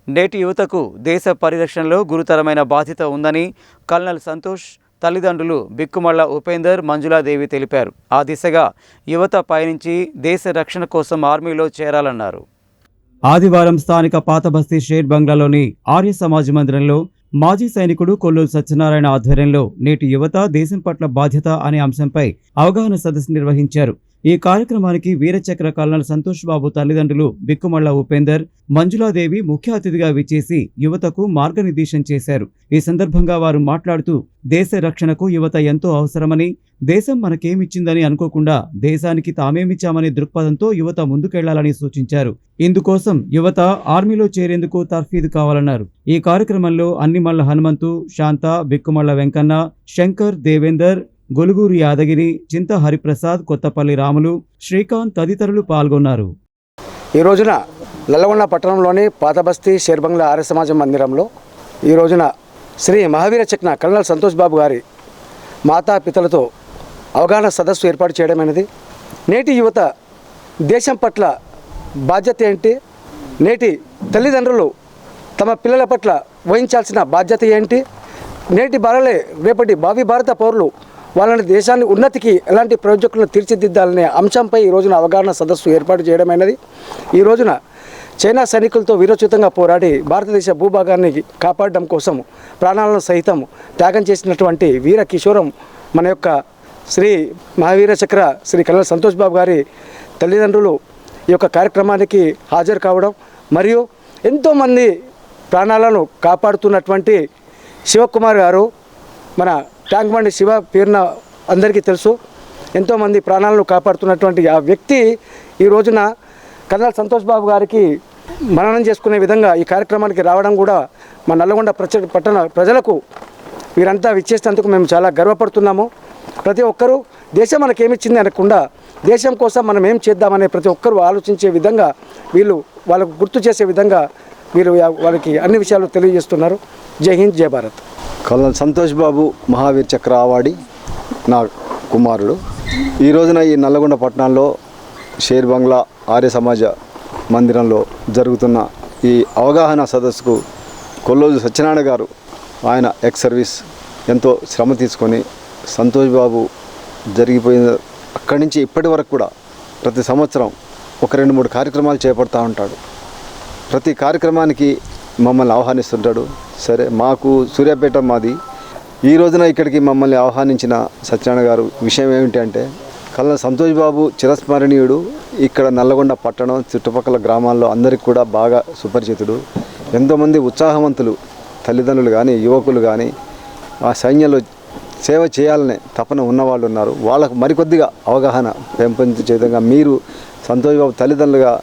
నేటి యువతకు దేశ పరిరక్షణలో గురుతరమైన బాధ్యత ఉందని కల్నల్ సంతోష్ తల్లిదండ్రులు బిక్కుమళ్ళ ఉపేందర్, మంజులాదేవి తెలిపారు. ఆ దిశగా యువత పయనించి దేశ రక్షణ కోసం ఆర్మీలో చేరాలన్నారు. ఆదివారం స్థానిక పాతబస్తీ షేర్ బంగ్లాలోని ఆర్య సమాజ్ మందిరంలో మాజీ సైనికుడు కొల్లూరు సత్యనారాయణ ఆధ్వర్యంలో నేటి యువత దేశం పట్ల బాధ్యత అనే అంశంపై అవగాహన సదస్సు నిర్వహించారు. ఈ కార్యక్రమానికి వీరచక్ర కల్నల్ సంతోష్ బాబు తల్లిదండ్రులు బిక్కుమళ్ళ ఉపేందర్, మంజులాదేవి ముఖ్య అతిథిగా విచ్చేసి యువతకు మార్గనిర్దేశం చేశారు. ఈ సందర్భంగా వారు మాట్లాడుతూ దేశ రక్షణకు యువత ఎంతో అవసరమని, దేశం మనకేమిచ్చిందని అనుకోకుండా దేశానికి తామేమిచ్చామనే దృక్పథంతో యువత ముందుకెళ్లాలని సూచించారు. ఇందుకోసం యువత ఆర్మీలో చేరేందుకు తర్ఫీదు కావాలన్నారు. ఈ కార్యక్రమంలో అన్నిమల్ల హనుమంతు, శాంత, బిక్కుమళ్ళ వెంకన్న, శంకర్, దేవేందర్, గొలుగూరు యాదగిరి, చింత హరిప్రసాద్, కొత్తపల్లి రాములు, శ్రీకాంత్ తదితరులు పాల్గొన్నారు. ఈ రోజున నల్లగొండ పట్టణంలోని పాతబస్తీ షేర్బంగ్లా ఆర్య సమాజం మందిరంలో ఈ రోజున శ్రీ మహావీర చక్ర కల్నల్ సంతోష్ బాబు గారి మాతాపితలతో అవగాహన సదస్సు ఏర్పాటు చేయడమైనది. నేటి యువత దేశం పట్ల బాధ్యత ఏంటి, నేటి తల్లిదండ్రులు తమ పిల్లల పట్ల వహించాల్సిన బాధ్యత ఏంటి, నేటి బాలలే రేపటి భావి భారత పౌరులు వాళ్ళని దేశాన్ని ఉన్నతికి ఎలాంటి ప్రాజెక్టులను తీర్చిదిద్దాలనే అంశంపై ఈ రోజున అవగాహన సదస్సు ఏర్పాటు చేయడమైనది. ఈ రోజున చైనా సైనికులతో వీరోచితంగా పోరాడి భారతదేశ భూభాగాన్ని కాపాడడం కోసం ప్రాణాలను సైతం త్యాగం చేసినటువంటి వీర కిషోరం మన యొక్క శ్రీ మహావీర చక్ర శ్రీ కల్నల్ సంతోష్ బాబు గారి తల్లిదండ్రులు ఈ యొక్క కార్యక్రమానికి హాజరు కావడం, మరియు ఎంతోమంది ప్రాణాలను కాపాడుతున్నటువంటి శివకుమార్ గారు, మన ట్యాంక్ బండి శివ పేరున అందరికీ తెలుసు, ఎంతోమంది ప్రాణాలను కాపాడుతున్నటువంటి ఆ వ్యక్తి ఈ రోజున కల్నల్ సంతోష్ బాబు గారికి మననం చేసుకునే విధంగా ఈ కార్యక్రమానికి రావడం కూడా మా నల్లగొండ పట్టణ ప్రజలకు వీరంతా విచ్చేసినందుకు మేము చాలా గర్వపడుతున్నాము. ప్రతి ఒక్కరూ దేశం మనకేమిచ్చింది అనకుండా దేశం కోసం మనం ఏం చేద్దామనే ప్రతి ఒక్కరూ ఆలోచించే విధంగా వాళ్ళకు గుర్తు చేసే విధంగా వాళ్ళకి అన్ని విషయాలు తెలియజేస్తున్నారు. జై హింద్, జై భారత్. కల్నల్ సంతోష్ బాబు మహావీర్ చక్ర అవార్డి నా కుమారుడు. ఈ రోజున ఈ నల్లగొండ పట్టణంలో షేర్ బంగ్లా ఆర్య సమాజ మందిరంలో జరుగుతున్న ఈ అవగాహన సదస్సుకు కొల్లూరు సత్యనారాయణ గారు, ఆయన ఎక్స్ సర్వీస్, ఎంతో శ్రమ తీసుకొని సంతోష్ బాబు జరిగిపోయిన అక్కడి నుంచి ఇప్పటి వరకు కూడా ప్రతి సంవత్సరం ఒక 2-3 కార్యక్రమాలు చేపడుతూ ఉంటాడు. ప్రతి కార్యక్రమానికి మమ్మల్ని ఆహ్వానిస్తుంటాడు. సరే, మాకు సూర్యాపేట మాది. ఈ రోజున ఇక్కడికి మమ్మల్ని ఆహ్వానించిన సత్యనారాయణ గారు విషయం ఏమిటి అంటే, కల్నల్ సంతోష్ బాబు చిరస్మరణీయుడు. ఇక్కడ నల్లగొండ పట్టణం చుట్టుపక్కల గ్రామాల్లో అందరికీ కూడా బాగా సుపరిచితుడు. ఎంతోమంది ఉత్సాహవంతులు తల్లిదండ్రులు కానీ యువకులు కానీ ఆ సైన్యంలో సేవ చేయాలనే తపన ఉన్నవాళ్ళు ఉన్నారు. వాళ్ళకు మరికొద్దిగా అవగాహన పెంపొందించే విధంగా మీరు సంతోష్ బాబు తల్లిదండ్రులుగా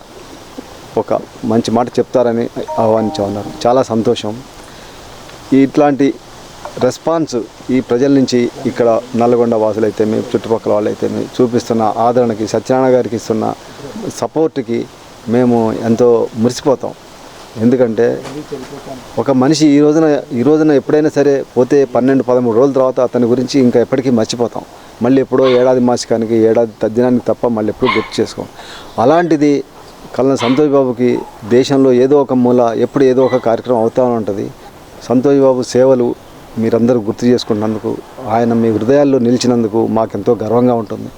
ఒక మంచి మాట చెప్తారని ఆహ్వానించా ఉన్నారు. చాలా సంతోషం. ఇట్లాంటి రెస్పాన్స్ ఈ ప్రజల నుంచి ఇక్కడ నల్లగొండ వాసులైతే మీ చుట్టుపక్కల వాళ్ళైతే మీ చూపిస్తున్న ఆదరణకి, సత్యనారాయణ గారికి ఇస్తున్న సపోర్ట్కి మేము ఎంతో మురిసిపోతాం. ఎందుకంటే ఒక మనిషి ఈ రోజున ఎప్పుడైనా సరే పోతే 12-13 రోజుల తర్వాత అతని గురించి ఇంకా ఎప్పటికీ మర్చిపోతాం. మళ్ళీ ఎప్పుడో ఏడాది మాసికానికి, ఏడాది తద్దినానికి తప్ప మళ్ళీ ఎప్పుడూ గుర్తు చేసుకోం. అలాంటిది కల్నల్ సంతోష్ బాబుకి దేశంలో ఏదో ఒక మూల ఎప్పుడు ఏదో ఒక కార్యక్రమం అవుతూ ఉంటుంది. సంతోష్ బాబు సేవలు మీరందరూ గుర్తు చేసుకున్నందుకు, ఆయన మీ హృదయాల్లో నిలిచినందుకు మాకెంతో గర్వంగా ఉంటుంది.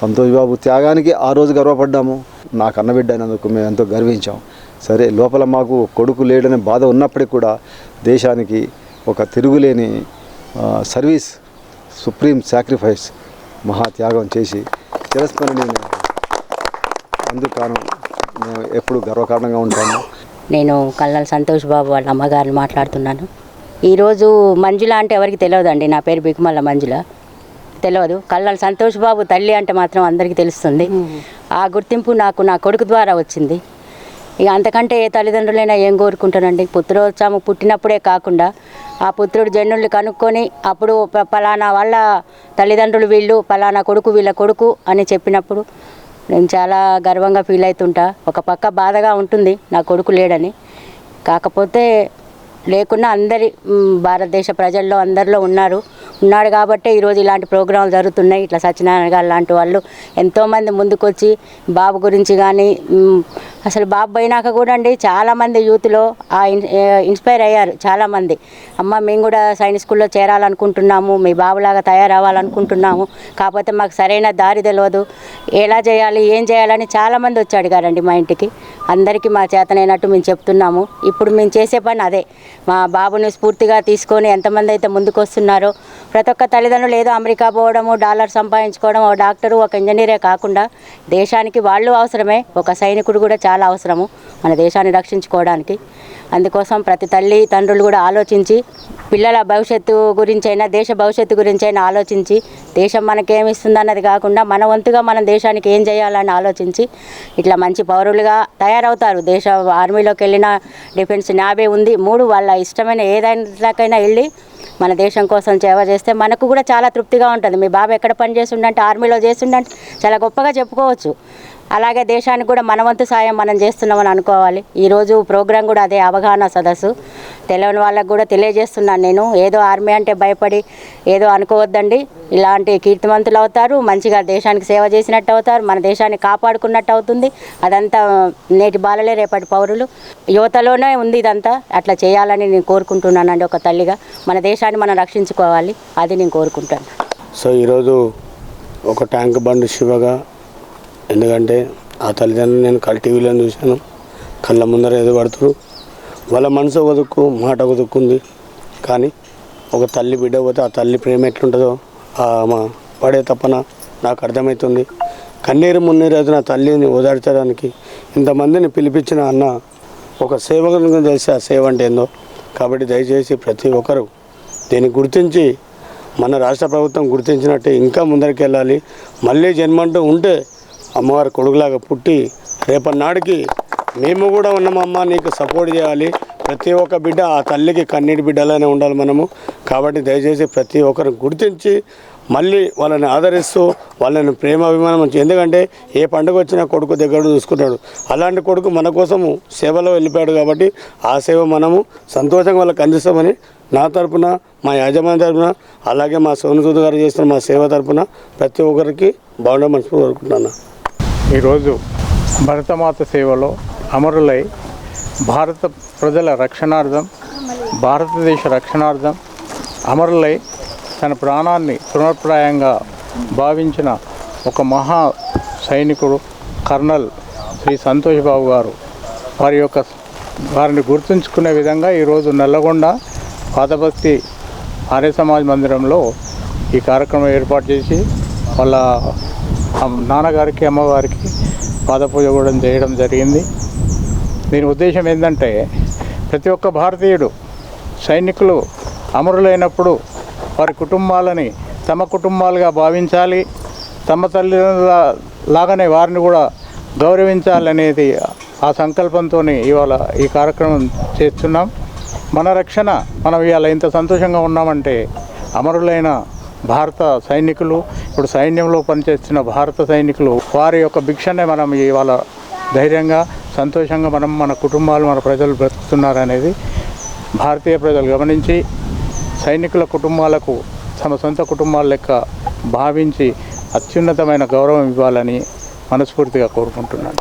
సంతోష్ బాబు త్యాగానికి ఆ రోజు గర్వపడ్డాము. నాకు అన్నబిడ్డ అయినందుకు మేము ఎంతో గర్వించాం. సరే, లోపల మాకు కొడుకు లేడనే బాధ ఉన్నప్పటికీ కూడా దేశానికి ఒక తిరుగులేని సర్వీస్, సుప్రీం సాక్రిఫైస్, మహాత్యాగం చేసి చిరస్మరణీయుని అందుకు మేము ఎప్పుడు గర్వకారణంగా ఉంటాము. నేను కల్నల్ సంతోష్ బాబు వాళ్ళ అమ్మగారిని మాట్లాడుతున్నాను. ఈరోజు మంజుల అంటే ఎవరికి తెలియదండి. నా పేరు బిక్కుమళ్ళ మంజుల, తెలియదు. కల్నల్ సంతోష్ బాబు తల్లి అంటే మాత్రం అందరికీ తెలుస్తుంది. ఆ గుర్తింపు నాకు నా కొడుకు ద్వారా వచ్చింది. ఇక అంతకంటే ఏ తల్లిదండ్రులైనా ఏం కోరుకుంటానండి. పుత్రోత్సవం పుట్టినప్పుడే కాకుండా ఆ పుత్రుడు జన్నుల్ని కనుక్కొని అప్పుడు పలానా వాళ్ళ తల్లిదండ్రులు వీళ్ళు, పలానా కొడుకు వీళ్ళ కొడుకు అని చెప్పినప్పుడు నేను చాలా గర్వంగా ఫీల్ అవుతుంటా. ఒక పక్క బాధగా ఉంటుంది నా కొడుకు లేడని. కాకపోతే లేకున్నా అందరి భారతదేశ ప్రజల్లో అందరిలో ఉన్నాడు కాబట్టే ఈరోజు ఇలాంటి ప్రోగ్రాంలు జరుగుతున్నాయి. ఇట్లా సత్యనారాయణ గారు లాంటి వాళ్ళు ఎంతోమంది ముందుకొచ్చి బాబు గురించి కానీ అసలు బాబు పోయినాక కూడా అండి చాలామంది యూత్లో ఇన్స్పైర్ అయ్యారు చాలామంది. అమ్మ మేము కూడా సైన్స్ స్కూల్లో చేరాలనుకుంటున్నాము, మీ బాబులాగా తయారవ్వాలనుకుంటున్నాము, కాకపోతే మాకు సరైన దారి తెలియదు, ఎలా చేయాలి ఏం చేయాలని చాలామంది వచ్చి అడిగారండి మా ఇంటికి. అందరికీ మా చేతనైనట్టు మేము చెప్తున్నాము. ఇప్పుడు మేము చేసే పని అదే. మా బాబుని స్ఫూర్తిగా తీసుకొని ఎంతమంది అయితే ముందుకు వస్తున్నారో, ప్రతి ఒక్క తల్లిదండ్రులు ఏదో అమెరికా పోవడము, డాలర్ సంపాదించుకోవడం, ఒక డాక్టరు ఒక ఇంజనీరే కాకుండా దేశానికి వాళ్ళు అవసరమే, ఒక సైనికుడు కూడా చాలా అవసరము మన దేశాన్ని రక్షించుకోవడానికి. అందుకోసం ప్రతి తల్లి తండ్రులు కూడా ఆలోచించి పిల్లల భవిష్యత్తు గురించైనా దేశ భవిష్యత్తు గురించైనా ఆలోచించి దేశం మనకేమిస్తుందన్నది కాకుండా మన వంతుగా మనం దేశానికి ఏం చేయాలని ఆలోచించి ఇట్లా మంచి పౌరులుగా తయారవుతారు. దేశ ఆర్మీలోకి వెళ్ళిన డిఫెన్స్ నావీ ఉంది, 3 వాళ్ళ ఇష్టమైన ఏదైనాకైనా వెళ్ళి మన దేశం కోసం సేవ చేస్తే మనకు కూడా చాలా తృప్తిగా ఉంటుంది. మీ బాబు ఎక్కడ పని చేస్తుండంటే ఆర్మీలో చేస్తుండంటే చాలా గొప్పగా చెప్పుకోవచ్చు. అలాగే దేశానికి కూడా మన వంతు సాయం మనం చేస్తున్నామని అనుకోవాలి. ఈరోజు ప్రోగ్రాం కూడా అదే, అవగాహన సదస్సు. తెలియని వాళ్ళకు కూడా తెలియజేస్తున్నాను నేను. ఏదో ఆర్మీ అంటే భయపడి ఏదో అనుకోవద్దండి. ఇలాంటి కీర్తిమంతులు అవుతారు, మంచిగా దేశానికి సేవ చేసినట్టు అవుతారు, మన దేశాన్ని కాపాడుకున్నట్టు అవుతుంది. అదంతా నేటి బాలలే రేపటి పౌరులు. యువతలోనే ఉంది ఇదంతా. అట్లా చేయాలని నేను కోరుకుంటున్నానండి. ఒక తల్లిగా మన దేశాన్ని మనం రక్షించుకోవాలి, అది నేను కోరుకుంటాను. సో ఈరోజు ఒక ట్యాంక్ బండ్ శివగా, ఎందుకంటే ఆ తల్లిదండ్రులు నేను టీవీలో చూశాను, కళ్ళ ముందర ఎదురుపడుతున్నారు. వాళ్ళ మనసు ఒక దుక్కు, మాట ఒక దుక్కు ఉంది. కానీ ఒక తల్లి బిడ్డ పోతే ఆ తల్లి ప్రేమ ఎట్లుంటుందో మా పడే తప్పన నాకు అర్థమవుతుంది. కన్నీరు మున్నీరు అయితే నా తల్లిని ఓదార్చడానికి ఇంతమందిని పిలిపించిన అన్న ఒక సేవకునికి తెలిసి ఆ సేవ అంటే ఏందో. కాబట్టి దయచేసి ప్రతి ఒక్కరు దీన్ని గుర్తించి మన రాష్ట్ర ప్రభుత్వం గుర్తించినట్టే ఇంకా ముందరికి వెళ్ళాలి. మళ్ళీ జన్మంటూ ఉంటే అమ్మవారి కొడుకులాగా పుట్టి రేపటి నాడికి మేము కూడా ఉన్నామమ్మ, నీకు సపోర్ట్ చేయాలి. ప్రతి ఒక్క బిడ్డ ఆ తల్లికి కన్నీటి బిడ్డలానే ఉండాలి మనము. కాబట్టి దయచేసి ప్రతి ఒక్కరు గుర్తించి మళ్ళీ వాళ్ళని ఆదరిస్తూ వాళ్ళని ప్రేమ అభిమానం, ఎందుకంటే ఏ పండుగ వచ్చినా కొడుకు దగ్గర చూసుకుంటాడు. అలాంటి కొడుకు మన కోసము సేవలో వెళ్ళిపోయాడు. కాబట్టి ఆ సేవ మనము సంతోషంగా వాళ్ళకి అందిస్తామని నా తరపున, మా యాజమాన్య తరపున, అలాగే మా సోనుసూద్ గారు చేస్తున్న మా సేవ తరపున ప్రతి ఒక్కరికి బాగుండే మనసు కోరుకుంటున్నాను. ఈరోజు భరతమాత సేవలో అమరులై భారత ప్రజల రక్షణార్థం, భారతదేశ రక్షణార్థం అమరులై తన ప్రాణాన్ని తృణప్రాయంగా భావించిన ఒక మహా సైనికుడు కర్నల్ శ్రీ సంతోష్ బాబు గారు, వారిని గుర్తుంచుకునే విధంగా ఈరోజు నల్లగొండ పాతబస్తీ ఆర్య సమాజ్ మందిరంలో ఈ కార్యక్రమం ఏర్పాటు చేసి వాళ్ళ నాన్నగారికి అమ్మవారికి పాదపూజ కూడా చేయడం జరిగింది. దీని ఉద్దేశం ఏంటంటే ప్రతి ఒక్క భారతీయుడు సైనికులు అమరులైనప్పుడు వారి కుటుంబాలని తమ కుటుంబాలుగా భావించాలి, తమ తల్లిదండ్రుల లాగానే వారిని కూడా గౌరవించాలనేది ఆ సంకల్పంతో ఇవాళ ఈ కార్యక్రమం చేస్తున్నాం. మన రక్షణ, మనం ఇవాళ ఇంత సంతోషంగా ఉన్నామంటే అమరులైన భారత సైనికులు, ఇప్పుడు సైన్యంలో పనిచేస్తున్న భారత సైనికులు, వారి యొక్క భిక్షనే మనం ఇవాళ ధైర్యంగా సంతోషంగా మన కుటుంబాలు, మన ప్రజలు బ్రతుకుతున్నారనేది భారతీయ ప్రజలు గమనించి సైనికుల కుటుంబాలకు తమ సొంత కుటుంబాల లెక్క భావించి అత్యున్నతమైన గౌరవం ఇవ్వాలని మనస్ఫూర్తిగా కోరుకుంటున్నాను.